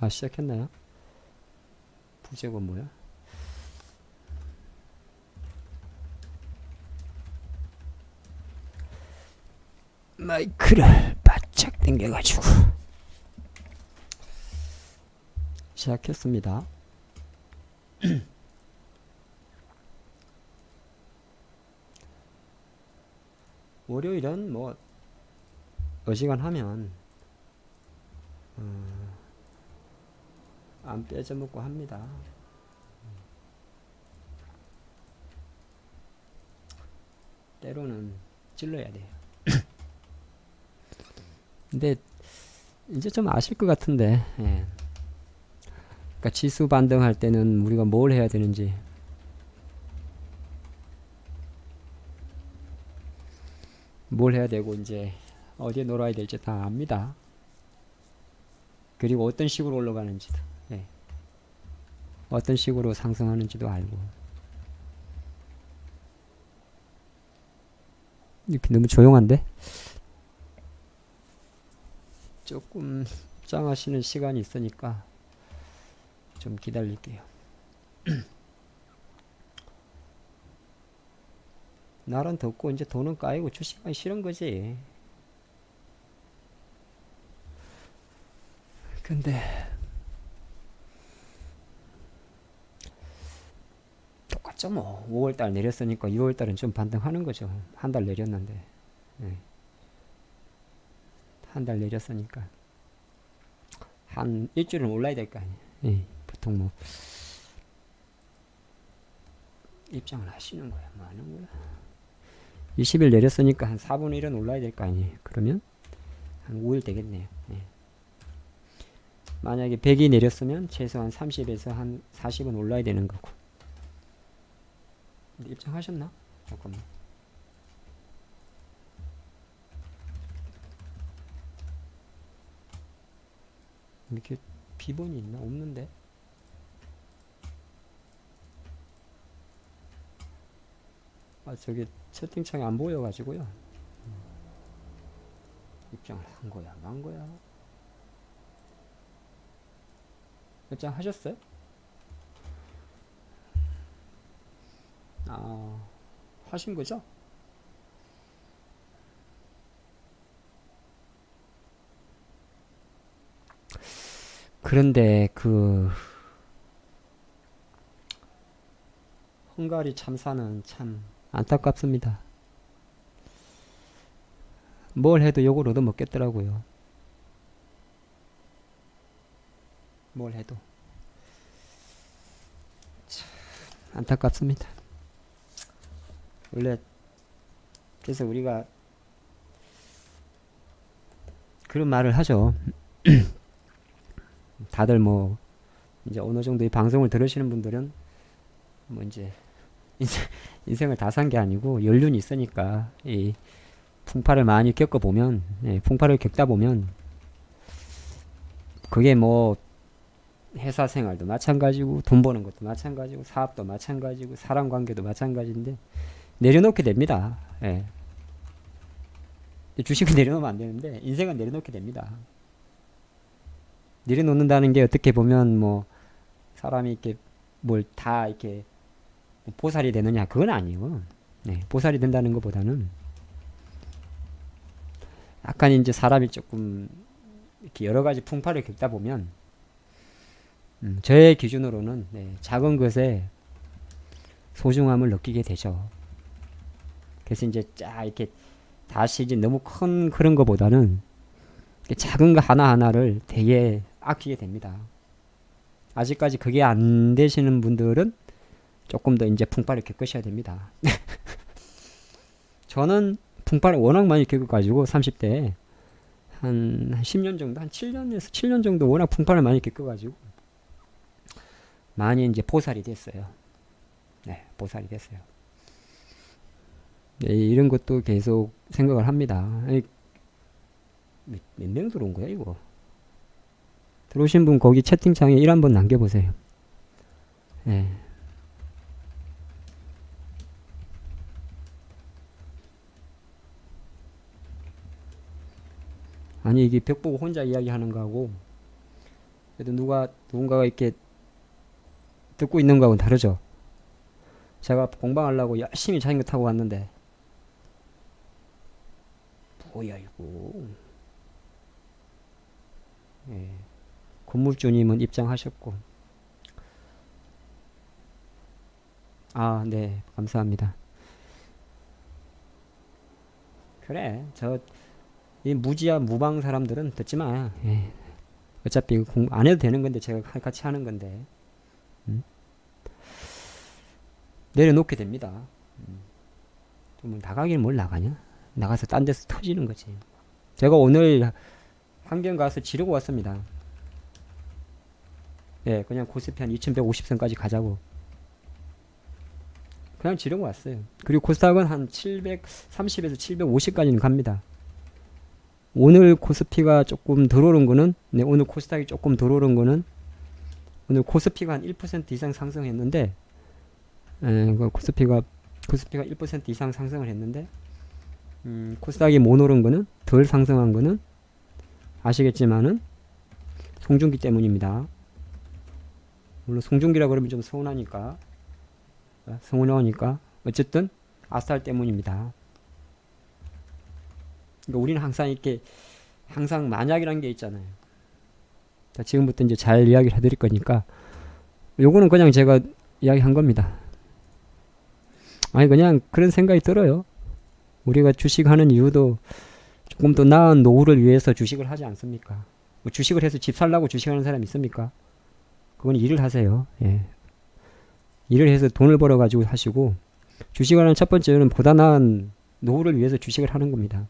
아, 시작했나요? 부제가 뭐야? 마이크를 바짝 당겨가지고 시작했습니다. 월요일은 뭐 어지간하면 안 빼져먹고 합니다. 때로는 찔러야 돼요. 근데 이제 좀 아실 것 같은데, 예. 그러니까 지수 반등할 때는 우리가 뭘 해야 되는지, 뭘 해야 되고 이제 어디에 놀아야 될지 다 압니다. 그리고 어떤 식으로 올라가는지도, 예. 어떤 식으로 상승하는지도 알고. 이렇게 너무 조용한데? 조금 입장하시는 시간이 있으니까 좀 기다릴게요. 날은 덥고 이제 돈은 까이고 주식하기 싫은 거지. 근데 똑같죠 뭐. 5월달 내렸으니까 6월달은 좀 반등하는 거죠. 한 달 내렸는데. 네. 한 달 내렸으니까 한 일주일은 올라야 될 거 아니에요. 네. 보통 뭐 입장을 하시는 거야, 뭐 하는 거야. 20일 내렸으니까 한 4분의 1은 올라야 될 거 아니에요. 그러면 한 5일 되겠네요. 네. 만약에 100이 내렸으면 최소한 30에서 한 40은 올라야 되는 거고. 근데 입장하셨나? 잠깐만. 이렇게 비번이 있나? 없는데? 아, 저기 채팅창에 안 보여가지고요. 입장을 한 거야, 안 거야? 입장하셨어요? 아, 하신 거죠? 그런데 그 헝가리 참사는 참 안타깝습니다. 뭘 해도 욕을 얻어먹겠더라고요. 뭘 해도 참 안타깝습니다. 원래 그래서 우리가 그런 말을 하죠. 다들 뭐 이제 어느 정도 이 방송을 들으시는 분들은 뭐 이제 인생을 다 산 게 아니고 연륜이 있으니까 이 풍파를 많이 겪어보면, 예, 풍파를 겪다 보면 그게 뭐 회사 생활도 마찬가지고 돈 버는 것도 마찬가지고 사업도 마찬가지고 사람 관계도 마찬가지인데 내려놓게 됩니다. 예. 주식은 내려놓으면 안 되는데 인생은 내려놓게 됩니다. 내려놓는다는 게 어떻게 보면 뭐 사람이 이렇게 뭘 다 이렇게 보살이 되느냐 그건 아니고, 네, 보살이 된다는 것보다는 약간 이제 사람이 조금 이렇게 여러 가지 풍파를 겪다 보면 저의 기준으로는, 네, 작은 것에 소중함을 느끼게 되죠. 그래서 이제 쫙 이렇게 다시 이제 너무 큰 그런 것보다는 작은 거 하나하나를 되게 아끼게 됩니다. 아직까지 그게 안 되시는 분들은 조금 더 이제 풍파를 겪으셔야 됩니다. 저는 풍파를 워낙 많이 겪어가지고 30대에 한 10년 정도, 한 7년에서 7년 정도 워낙 풍파를 많이 겪어가지고 많이 이제 보살이 됐어요. 네, 보살이 됐어요. 네, 이런 것도 계속 생각을 합니다. 몇 명 들어온 거야 이거? 들어오신 분 거기 채팅창에 1 한번 남겨보세요. 네. 아니 이게 벽 보고 혼자 이야기하는 거하고 그래도 누군가가 이렇게 듣고 있는 거하고는 다르죠. 제가 공방하려고 열심히 자전거 타고 왔는데 뭐야 이거. 예. 건물주님은 입장하셨고, 아, 네, 감사합니다. 그래, 이 무지야 무방 사람들은 듣지 마. 예. 어차피 공부 안 해도 되는 건데 제가 같이 하는 건데. 내려놓게 됩니다. 좀 나가긴 뭘 나가냐? 나가서 딴 데서 터지는 거지. 제가 오늘 환경 가서 지르고 왔습니다. 예, 그냥 코스피 한 2150선까지 가자고. 그냥 지르고 왔어요. 그리고 코스닥은 한 730에서 750까지는 갑니다. 오늘 코스피가 조금 덜 오른 거는, 네, 오늘 코스닥이 조금 덜 오른 거는, 오늘 코스피가 한 1% 이상 상승했는데, 코스피가 1% 이상 상승을 했는데, 코스닥이 못 오른 거는, 덜 상승한 거는, 아시겠지만은, 송중기 때문입니다. 물론 송중기라 그러면 좀 서운하니까, 어쨌든, 아스탈 때문입니다. 그러니까 우리는 항상 만약이라는 게 있잖아요. 자, 지금부터 이제 잘 이야기를 해드릴 거니까, 요거는 그냥 제가 이야기한 겁니다. 아니, 그냥 그런 생각이 들어요. 우리가 주식하는 이유도 조금 더 나은 노후를 위해서 주식을 하지 않습니까? 뭐 주식을 해서 집 살라고 주식하는 사람 있습니까? 그건 일을 하세요. 예. 일을 해서 돈을 벌어가지고 하시고, 주식을 하는 첫 번째는 보다 나은 노후를 위해서 주식을 하는 겁니다.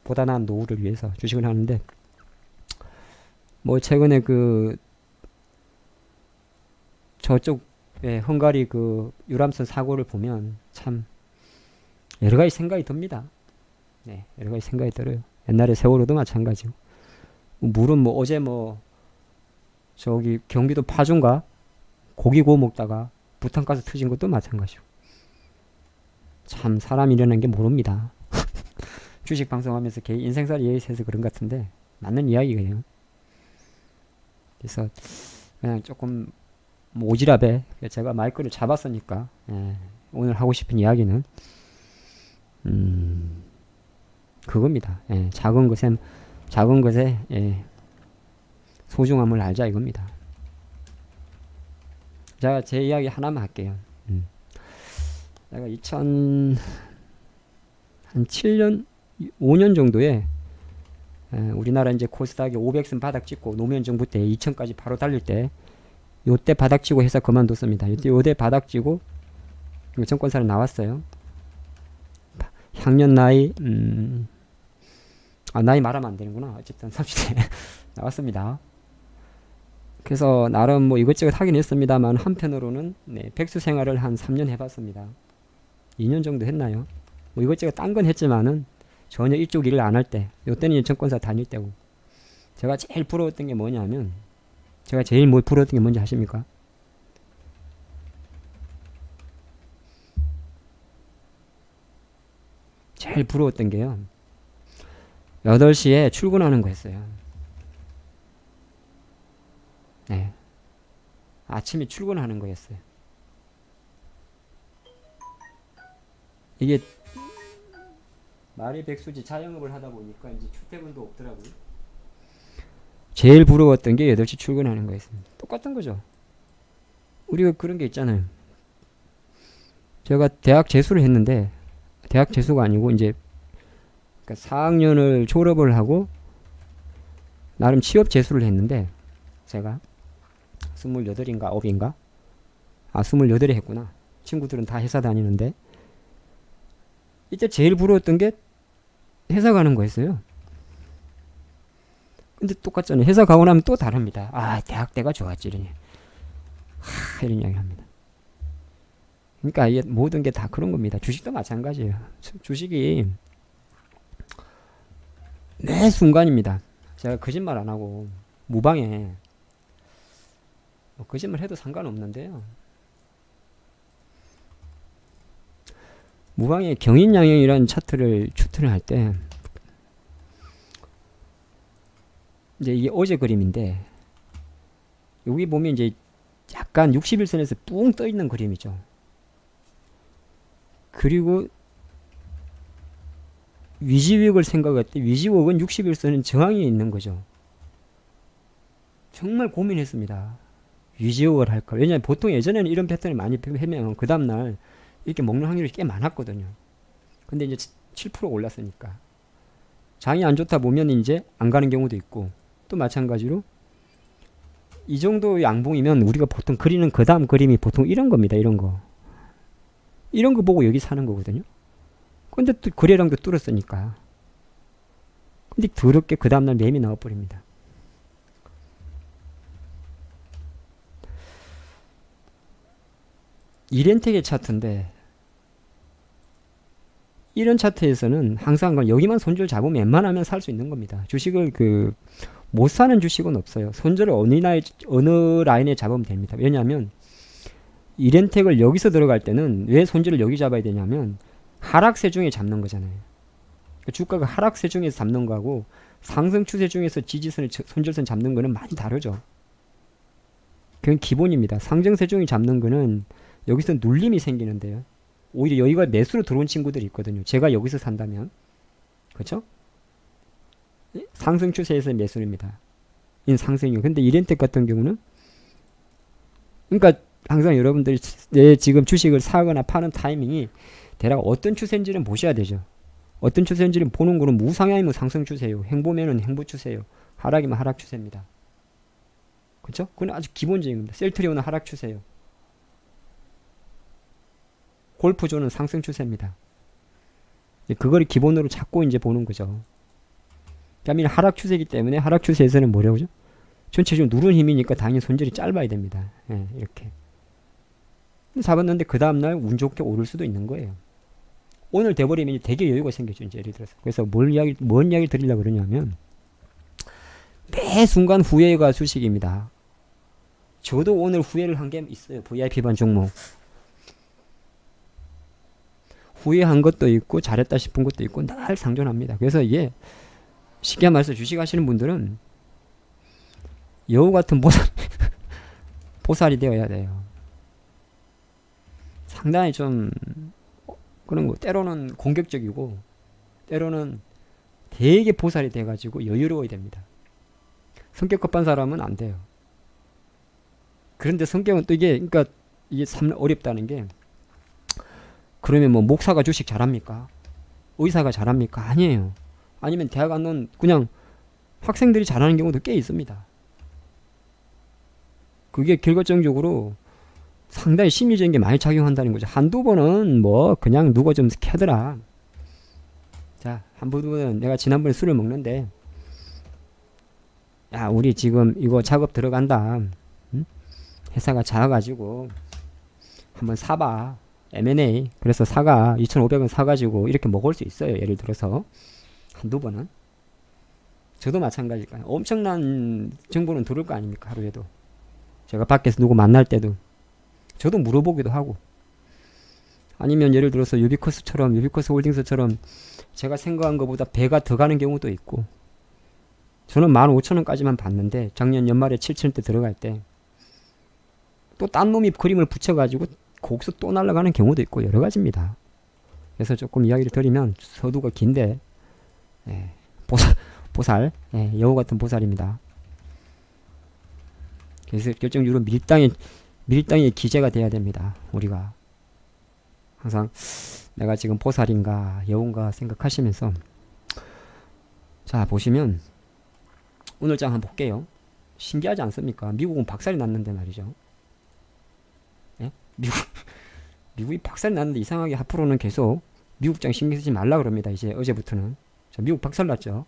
보다 나은 노후를 위해서 주식을 하는데, 뭐 최근에 저쪽 헝가리 유람선 사고를 보면 참 여러 가지 생각이 듭니다. 네, 여러 가지 생각이 들어요. 옛날에 세월호도 마찬가지고, 물은 어제 저기 경기도 파주인가 고기 구워 먹다가 부탄가스 터진 것도 마찬가지고, 참 사람 일어난 게 모릅니다. 주식 방송하면서 개인 인생살 얘기해서 그런 것 같은데 맞는 이야기예요. 그래서 그냥 조금 오지랖에 제가 마이크를 잡았으니까, 오늘 하고 싶은 이야기는 그겁니다. 작은 것에 소중함을 알자 이겁니다. 제가 제 이야기 하나만 할게요. 내가 2007년 5년 정도에 우리나라 이제 코스닥이 500선 바닥 찍고 노무현 정부 때 2000까지 바로 달릴 때, 요때 바닥 치고 회사 그만뒀습니다. 요때 바닥 치고 정권사로 나왔어요. 향년 나이 나이 말하면 안 되는구나. 어쨌든 30대 나왔습니다. 그래서 나름 뭐 이것저것 하긴 했습니다만, 한편으로는 백수 생활을 한 3년 해봤습니다. 2년 정도 했나요? 뭐 이것저것 딴 건 했지만은 전혀 이쪽 일을 안 할 때, 요때는 정권사 다닐 때고, 제가 제일 부러웠던 게 뭐냐면, 부러웠던 게 뭔지 아십니까? 제일 부러웠던 게요, 8시에 출근하는 거였어요. 네. 아침에 출근하는 거였어요. 이게 말이 백수지 자영업을 하다 보니까 이제 출퇴근도 없더라고요. 제일 부러웠던 게 8시 출근하는 거였습니다. 똑같은 거죠. 우리가 그런 게 있잖아요. 제가 대학 재수를 했는데, 대학 재수가 아니고 이제 4학년을 졸업을 하고 나름 취업 재수를 했는데, 제가 28인가 9인가 28에 했구나. 친구들은 다 회사 다니는데, 이때 제일 부러웠던 게 회사 가는 거였어요. 근데 똑같잖아요. 회사 가고 나면 또 다릅니다. 대학 때가 좋았지 이런 이야기 합니다. 그러니까 이게 모든 게 다 그런 겁니다. 주식도 마찬가지예요. 주식이 매 순간입니다. 제가 거짓말 안 하고 무방에 거짓말 해도 상관없는데요, 무방의 경인양형이라는 차트를 추천을 할 때, 이제 이게 어제 그림인데, 여기 보면 이제 약간 61선에서 뿡 떠 있는 그림이죠. 그리고 위지웍을 생각할 때 위지웍은 61선은 저항이 있는 거죠. 정말 고민했습니다. 위지웍을 할까? 왜냐하면 보통 예전에는 이런 패턴을 많이 해면 그 다음날 이렇게 먹는 확률이 꽤 많았거든요. 근데 이제 7% 올랐으니까 장이 안 좋다 보면 이제 안 가는 경우도 있고, 또 마찬가지로 이 정도 양봉이면 우리가 보통 그리는 그 다음 그림이 보통 이런 겁니다. 이런 거 보고 여기 사는 거거든요. 근데 또 거래량도 뚫었으니까. 근데 더럽게 그 다음날 매입이 나와버립니다. 이렌텍의 차트인데, 이런 차트에서는 항상 여기만 손절 잡으면 웬만하면 살 수 있는 겁니다. 주식을 못 사는 주식은 없어요. 손절을 어느 라인에 잡으면 됩니다. 왜냐하면 이렌텍을 여기서 들어갈 때는 왜 손절을 여기 잡아야 되냐면 하락세 중에 잡는 거잖아요. 그러니까 주가가 하락세 중에서 잡는 거하고 상승 추세 중에서 지지선을 손절선 잡는 거는 많이 다르죠. 그건 기본입니다. 상승세 중에 잡는 거는 여기서 눌림이 생기는데요. 오히려 여기가 매수로 들어온 친구들이 있거든요. 제가 여기서 산다면. 그렇죠? 상승 추세에서 매수입니다. 이 상승이요. 근데 이렌텍 같은 경우는, 그러니까 항상 여러분들이 내 지금 주식을 사거나 파는 타이밍이 대략 어떤 추세인지는 보셔야 되죠. 어떤 추세인지를 보는 거는 무상향이면 상승 추세요. 행보면은 행보 추세요. 하락이면 하락 추세입니다. 그렇죠? 그건 아주 기본적인 겁니다. 셀트리온은 하락 추세요. 골프존은 상승 추세입니다. 그걸 기본으로 잡고 이제 보는 거죠. 그러니까 하락 추세이기 때문에 하락 추세에서는 뭐라고죠? 전체적으로 누른 힘이니까 당연히 손절이 짧아야 됩니다. 예, 이렇게. 잡았는데 그 다음날 운 좋게 오를 수도 있는 거예요. 오늘 돼버리면 되게 여유가 생기죠. 이제 예를 들어서. 그래서 뭔 이야기를 드리려고 그러냐면, 매 순간 후회가 주식입니다. 저도 오늘 후회를 한 게 있어요. VIP반 종목. 후회한 것도 있고 잘했다 싶은 것도 있고 날 상존합니다. 그래서 이게 쉽게 말해서 주식 하시는 분들은 여우 같은 보살이 되어야 돼요. 상당히 좀 그런 거, 때로는 공격적이고 때로는 되게 보살이 돼가지고 여유로워야 됩니다. 성격 급한 사람은 안 돼요. 그런데 성격은 또 그러니까 이게 참 어렵다는 게, 그러면 뭐 목사가 주식 잘합니까? 의사가 잘합니까? 아니에요. 아니면 대학 안 나온 그냥 학생들이 잘하는 경우도 꽤 있습니다. 그게 결과적으로 상당히 심리적인 게 많이 작용한다는 거죠. 한두 번은 뭐 그냥 누가 좀 캐더라. 자, 한두 번은 내가 지난번에 술을 먹는데, 야, 우리 지금 이거 작업 들어간다. 응? 회사가 작아가지고 한번 사봐. M&A. 그래서 2,500원 사가지고 이렇게 먹을 수 있어요. 예를 들어서 한두 번은. 저도 마찬가지일까요? 엄청난 정보는 들을 거 아닙니까? 하루에도. 제가 밖에서 누구 만날 때도 저도 물어보기도 하고, 아니면 예를 들어서 유비커스 홀딩스처럼 제가 생각한 것보다 배가 더 가는 경우도 있고, 저는 15,000원까지만 봤는데 작년 연말에 7,000원대 들어갈 때 또 딴 놈이 그림을 붙여가지고 거기서 또 날아가는 경우도 있고 여러 가지입니다. 그래서 조금 이야기를 드리면 서두가 긴데, 예, 보살, 예, 여우 같은 보살입니다. 그래서 결정적으로 밀당의 기재가 돼야 됩니다. 우리가 항상 내가 지금 보살인가 여우인가 생각하시면서, 자, 보시면 오늘 장 한번 볼게요. 신기하지 않습니까? 미국은 박살이 났는데 말이죠. 예? 미국이 박살이 났는데 이상하게 앞으로는 계속 미국장 신경 쓰지 말라 그럽니다. 이제 어제부터는. 자, 미국 박살 났죠.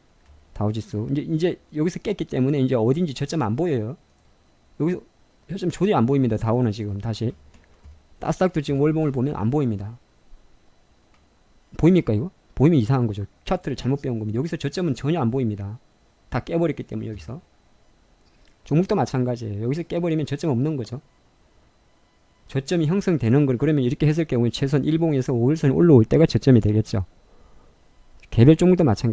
다우지수. 이제 여기서 깼기 때문에 이제 어딘지 저점 안 보여요. 여기서 저점 전혀 안 보입니다. 다우는 지금 다시. 나스닥도 지금 월봉을 보면 안 보입니다. 보입니까 이거? 보이면 이상한 거죠. 차트를 잘못 배운 겁니다. 여기서 저점은 전혀 안 보입니다. 다 깨버렸기 때문에 여기서. 종목도 마찬가지예요. 여기서 깨버리면 저점 없는 거죠. 저점이 형성되는 걸, 그러면 이렇게 했을 경우에 최소한 1봉에서 5일선이 올라올 때가 저점이 되겠죠. 개별 종목도 마찬가지.